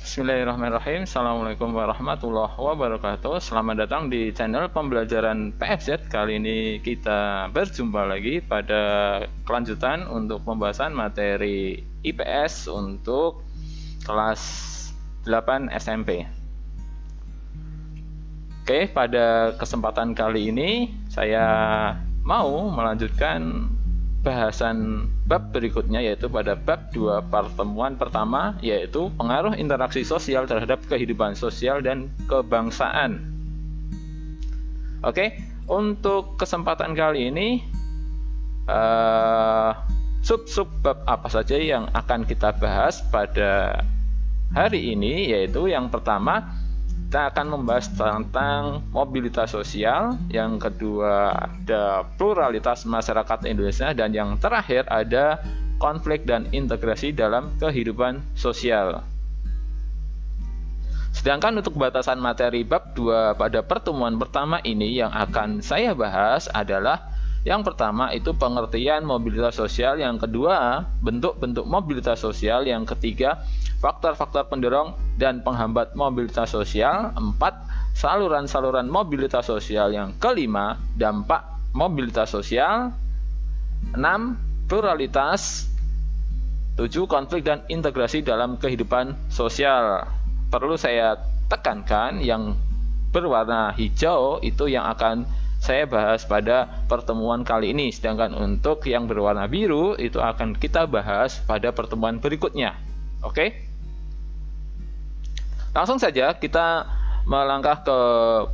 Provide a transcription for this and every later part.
Bismillahirrahmanirrahim. Assalamualaikum warahmatullahi wabarakatuh. Selamat datang di channel pembelajaran PFZ. Kali ini kita berjumpa lagi pada kelanjutan untuk pembahasan materi IPS untuk kelas 8 SMP. Oke, pada kesempatan kali ini saya mau melanjutkan bahasan bab berikutnya, yaitu pada bab 2 pertemuan pertama, yaitu pengaruh interaksi sosial terhadap kehidupan sosial dan kebangsaan. Oke, untuk kesempatan kali ini sub bab apa saja yang akan kita bahas pada hari ini, yaitu yang pertama kita akan membahas tentang mobilitas sosial, yang kedua ada pluralitas masyarakat Indonesia, dan yang terakhir ada konflik dan integrasi dalam kehidupan sosial. Sedangkan untuk batasan materi bab 2 pada pertemuan pertama ini yang akan saya bahas adalah yang pertama itu pengertian mobilitas sosial, yang kedua bentuk-bentuk mobilitas sosial, yang ketiga faktor-faktor pendorong dan penghambat mobilitas sosial, 4 saluran-saluran mobilitas sosial, yang kelima dampak mobilitas sosial, 6 pluralitas, 7 konflik dan integrasi dalam kehidupan sosial. Perlu saya tekankan, yang berwarna hijau itu yang akan saya bahas pada pertemuan kali ini, sedangkan untuk yang berwarna biru itu akan kita bahas pada pertemuan berikutnya. Oke? Langsung saja kita melangkah ke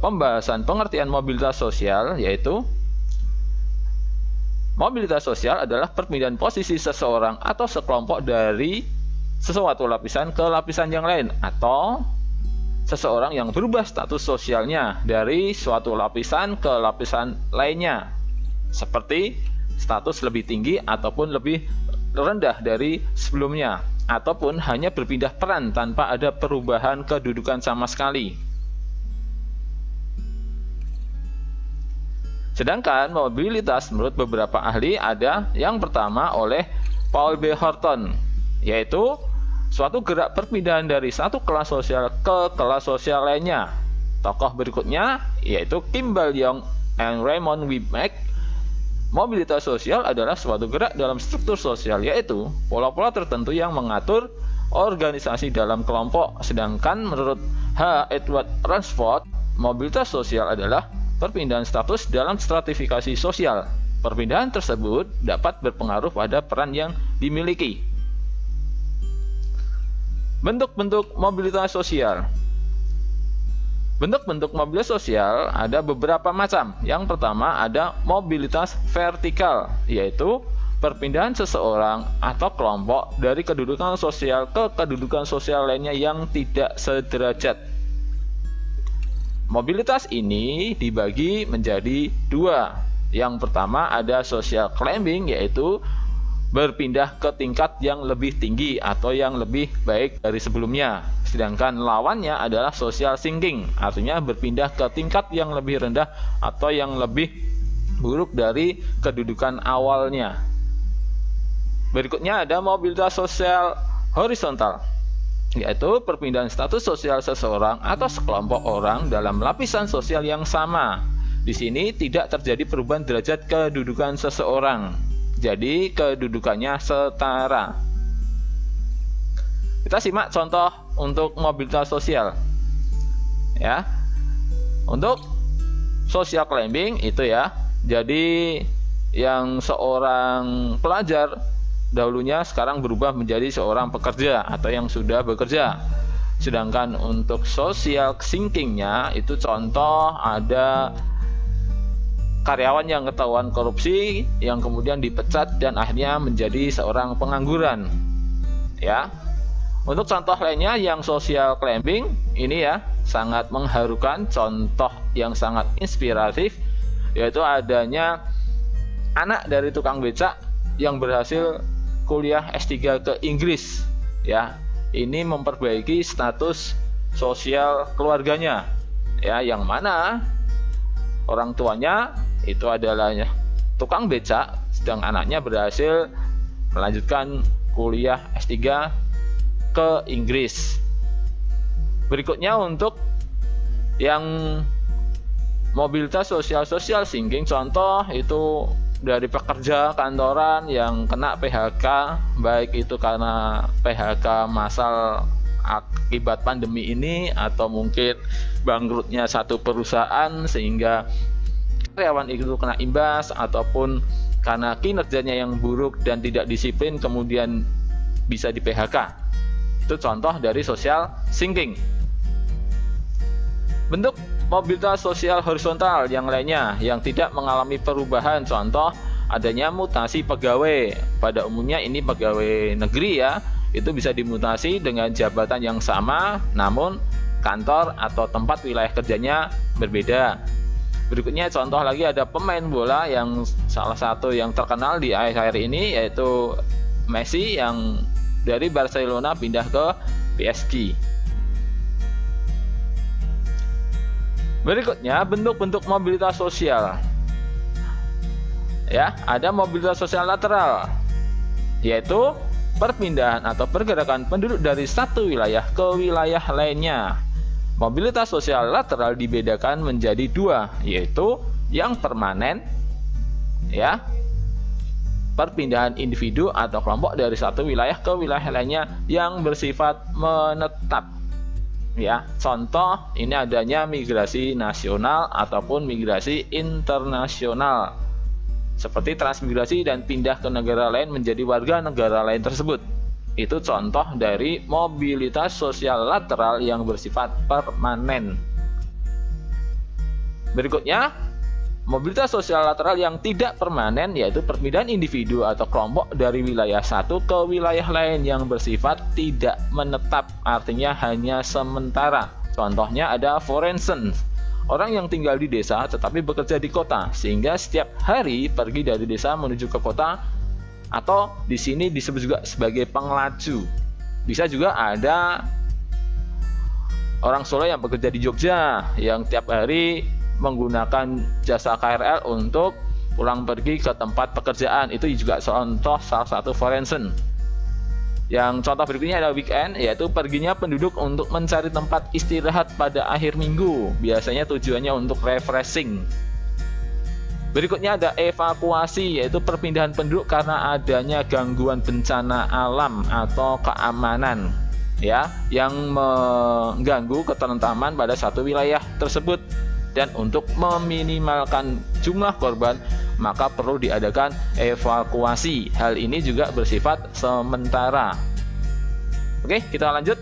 pembahasan pengertian mobilitas sosial, yaitu mobilitas sosial adalah perpindahan posisi seseorang atau sekelompok dari sesuatu lapisan ke lapisan yang lain, atau seseorang yang berubah status sosialnya dari suatu lapisan ke lapisan lainnya, seperti status lebih tinggi ataupun lebih rendah dari sebelumnya, ataupun hanya berpindah peran tanpa ada perubahan kedudukan sama sekali. Sedangkan mobilitas menurut beberapa ahli ada yang pertama oleh Paul B. Horton, yaitu suatu gerak perpindahan dari satu kelas sosial ke kelas sosial lainnya. Tokoh berikutnya yaitu Kimball Young and Raymond Wibmack. Mobilitas sosial adalah suatu gerak dalam struktur sosial, yaitu pola-pola tertentu yang mengatur organisasi dalam kelompok. Sedangkan menurut H. Edward Ransford, mobilitas sosial adalah perpindahan status dalam stratifikasi sosial. Perpindahan tersebut dapat berpengaruh pada peran yang dimiliki. Bentuk-bentuk mobilitas sosial. Bentuk-bentuk mobilitas sosial ada beberapa macam. Yang pertama ada mobilitas vertikal, yaitu perpindahan seseorang atau kelompok dari kedudukan sosial ke kedudukan sosial lainnya yang tidak sederajat. Mobilitas ini dibagi menjadi dua. Yang pertama ada social climbing, yaitu berpindah ke tingkat yang lebih tinggi atau yang lebih baik dari sebelumnya. Sedangkan lawannya adalah social sinking, artinya berpindah ke tingkat yang lebih rendah atau yang lebih buruk dari kedudukan awalnya. Berikutnya ada mobilitas sosial horizontal, yaitu perpindahan status sosial seseorang atau sekelompok orang dalam lapisan sosial yang sama. Di sini tidak terjadi perubahan derajat kedudukan seseorang, jadi kedudukannya setara. Kita simak contoh untuk mobilitas sosial. Ya. Untuk social climbing itu ya. Jadi yang seorang pelajar dahulunya sekarang berubah menjadi seorang pekerja atau yang sudah bekerja. Sedangkan untuk social sinkingnya itu contoh ada karyawan yang ketahuan korupsi, yang kemudian dipecat dan akhirnya menjadi seorang pengangguran. Ya. Untuk contoh lainnya yang social climbing ini ya sangat mengharukan, contoh yang sangat inspiratif, yaitu adanya anak dari tukang becak yang berhasil kuliah S3 ke Inggris. Ya. Ini memperbaiki status sosial keluarganya. Ya, yang mana orang tuanya itu adalah tukang becak, sedang anaknya berhasil melanjutkan kuliah S3 ke Inggris. Berikutnya untuk yang mobilitas social sinking, contoh itu dari pekerja kantoran yang kena PHK, baik itu karena PHK massal akibat pandemi ini atau mungkin bangkrutnya satu perusahaan sehingga karyawan itu kena imbas, ataupun karena kinerjanya yang buruk dan tidak disiplin kemudian bisa di PHK. Itu contoh dari social sinking. Bentuk mobilitas sosial horizontal yang lainnya yang tidak mengalami perubahan, contoh adanya mutasi pegawai. Pada umumnya ini pegawai negeri ya, itu bisa dimutasi dengan jabatan yang sama namun kantor atau tempat wilayah kerjanya berbeda. Berikutnya contoh lagi ada pemain bola yang salah satu yang terkenal di akhir-akhir ini yaitu Messi yang dari Barcelona pindah ke PSG. Berikutnya bentuk-bentuk mobilitas sosial. Ya, ada mobilitas sosial lateral, yaitu perpindahan atau pergerakan penduduk dari satu wilayah ke wilayah lainnya. Mobilitas sosial lateral dibedakan menjadi dua, yaitu yang permanen, ya, perpindahan individu atau kelompok dari satu wilayah ke wilayah lainnya yang bersifat menetap. Ya, contoh ini adanya migrasi nasional ataupun migrasi internasional, seperti transmigrasi dan pindah ke negara lain menjadi warga negara lain tersebut. Itu contoh dari mobilitas sosial lateral yang bersifat permanen. Berikutnya, mobilitas sosial lateral yang tidak permanen yaitu perpindahan individu atau kelompok dari wilayah satu ke wilayah lain yang bersifat tidak menetap, artinya hanya sementara. Contohnya ada forensen, orang yang tinggal di desa tetapi bekerja di kota sehingga setiap hari pergi dari desa menuju ke kota, atau di sini disebut juga sebagai pengelaju. Bisa juga ada orang Solo yang bekerja di Jogja yang tiap hari menggunakan jasa KRL untuk pulang pergi ke tempat pekerjaan. Itu juga contoh salah satu forensen. Yang contoh berikutnya ada weekend, yaitu perginya penduduk untuk mencari tempat istirahat pada akhir minggu, biasanya tujuannya untuk refreshing. Berikutnya ada evakuasi, yaitu perpindahan penduduk karena adanya gangguan bencana alam atau keamanan, ya, yang mengganggu ketentraman pada satu wilayah tersebut. Dan untuk meminimalkan jumlah korban, maka perlu diadakan evakuasi. Hal ini juga bersifat sementara. Oke, kita lanjut.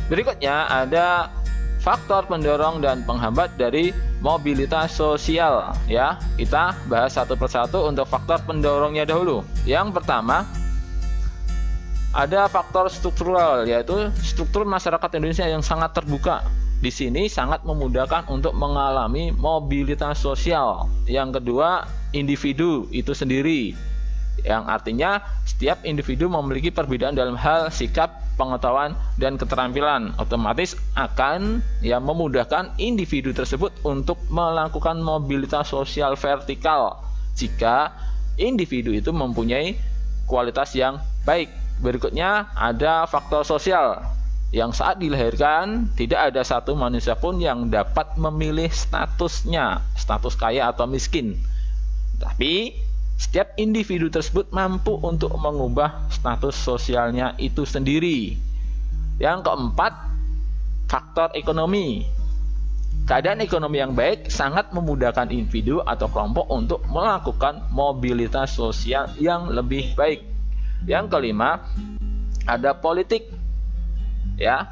Berikutnya ada faktor pendorong dan penghambat dari mobilitas sosial. Ya, kita bahas satu persatu untuk faktor pendorongnya dahulu. Yang pertama, ada faktor struktural, yaitu struktur masyarakat Indonesia yang sangat terbuka. Di sini sangat memudahkan untuk mengalami mobilitas sosial. Yang kedua, individu itu sendiri, yang artinya setiap individu memiliki perbedaan dalam hal sikap, pengetahuan, dan keterampilan. Otomatis akan memudahkan individu tersebut untuk melakukan mobilitas sosial vertikal jika individu itu mempunyai kualitas yang baik. Berikutnya ada faktor sosial, yang saat dilahirkan tidak ada satu manusia pun yang dapat memilih statusnya, status kaya atau miskin. Tapi setiap individu tersebut mampu untuk mengubah status sosialnya itu sendiri. Yang keempat, faktor ekonomi. Keadaan ekonomi yang baik sangat memudahkan individu atau kelompok untuk melakukan mobilitas sosial yang lebih baik. Yang kelima, ada politik. Ya,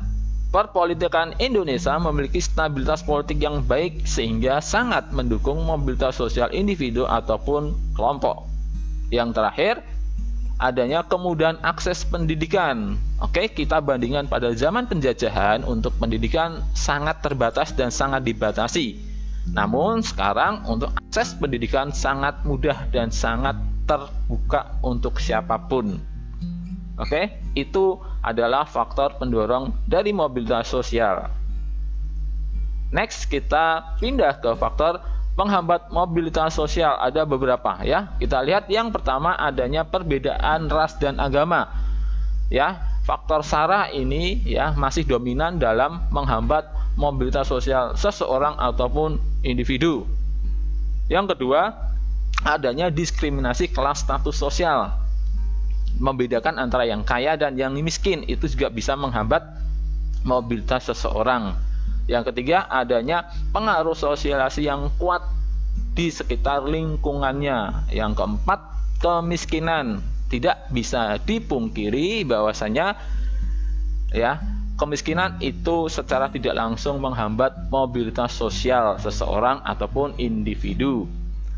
perpolitikan Indonesia memiliki stabilitas politik yang baik sehingga sangat mendukung mobilitas sosial individu ataupun kelompok. Yang terakhir, adanya kemudahan akses pendidikan. Oke, kita bandingkan pada zaman penjajahan untuk pendidikan sangat terbatas dan sangat dibatasi. Namun sekarang untuk akses pendidikan sangat mudah dan sangat terbuka untuk siapapun. Oke, itu adalah faktor pendorong dari mobilitas sosial. Next, kita pindah ke faktor penghambat mobilitas sosial. Ada beberapa ya. Kita lihat yang pertama adanya perbedaan ras dan agama. ya, faktor SARA ini ya masih dominan dalam menghambat mobilitas sosial seseorang ataupun individu. Yang kedua, adanya diskriminasi kelas status sosial. Membedakan antara yang kaya dan yang miskin itu juga bisa menghambat mobilitas seseorang. Yang ketiga, adanya pengaruh sosialisasi yang kuat di sekitar lingkungannya. Yang keempat, kemiskinan. Tidak bisa dipungkiri bahwasanya ya, kemiskinan itu secara tidak langsung menghambat mobilitas sosial seseorang ataupun individu.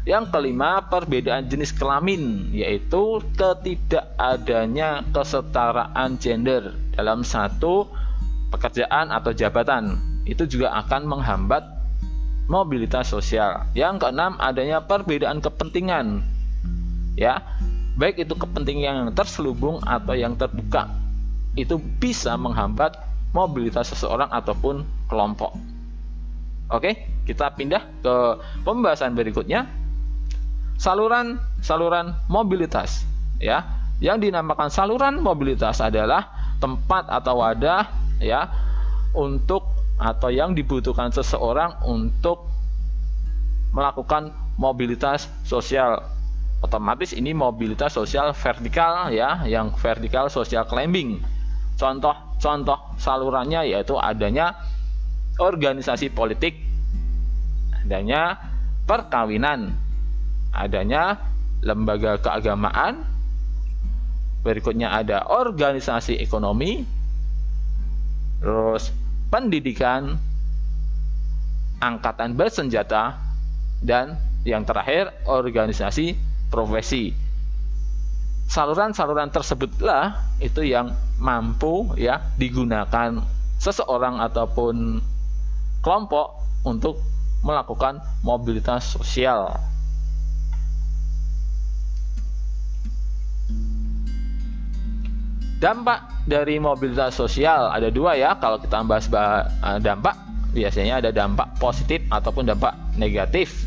Yang kelima, perbedaan jenis kelamin, yaitu ketidakadanya kesetaraan gender dalam satu pekerjaan atau jabatan. Itu juga akan menghambat mobilitas sosial. Yang keenam, adanya perbedaan kepentingan. Ya, baik itu kepentingan yang terselubung atau yang terbuka. Itu bisa menghambat mobilitas seseorang ataupun kelompok. Oke, kita pindah ke pembahasan berikutnya. Saluran mobilitas, ya. Yang dinamakan saluran mobilitas adalah tempat atau wadah ya untuk atau yang dibutuhkan seseorang untuk melakukan mobilitas sosial. Otomatis ini mobilitas sosial vertikal ya, yang vertikal social climbing. Contoh salurannya yaitu adanya organisasi politik, adanya perkawinan, adanya lembaga keagamaan, berikutnya ada organisasi ekonomi, terus pendidikan, angkatan bersenjata, dan yang terakhir organisasi profesi. Saluran-saluran tersebutlah itu yang mampu ya digunakan seseorang ataupun kelompok untuk melakukan mobilitas sosial. Dampak dari mobilitas sosial ada dua ya. Kalau kita bahas dampak, biasanya ada dampak positif ataupun dampak negatif.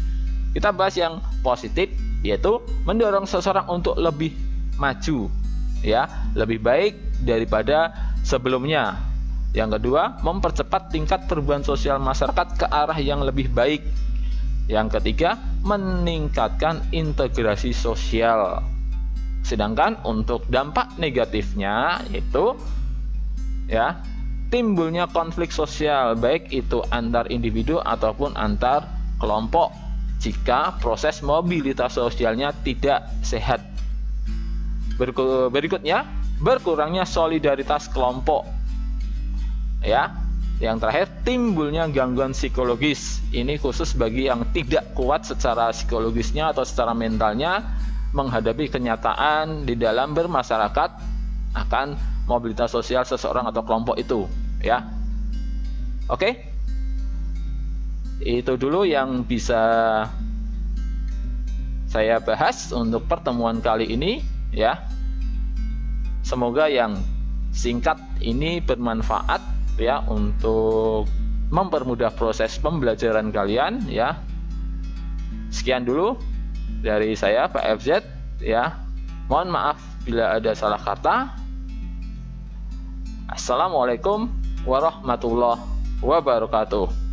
Kita bahas yang positif, yaitu mendorong seseorang untuk lebih maju ya, lebih baik daripada sebelumnya. Yang kedua, mempercepat tingkat perubahan sosial masyarakat ke arah yang lebih baik. Yang ketiga, meningkatkan integrasi sosial. Sedangkan untuk dampak negatifnya yaitu ya, timbulnya konflik sosial baik itu antar individu ataupun antar kelompok jika proses mobilitas sosialnya tidak sehat. Berikutnya, berkurangnya solidaritas kelompok. Ya, yang terakhir, timbulnya gangguan psikologis. Ini khusus bagi yang tidak kuat secara psikologisnya atau secara mentalnya menghadapi kenyataan di dalam bermasyarakat akan mobilitas sosial seseorang atau kelompok itu, ya. Oke. Itu dulu yang bisa saya bahas untuk pertemuan kali ini, ya. Semoga yang singkat ini bermanfaat ya untuk mempermudah proses pembelajaran kalian, ya. Sekian dulu dari saya Pak FZ, ya. Mohon maaf bila ada salah kata. Assalamualaikum warahmatullahi wabarakatuh.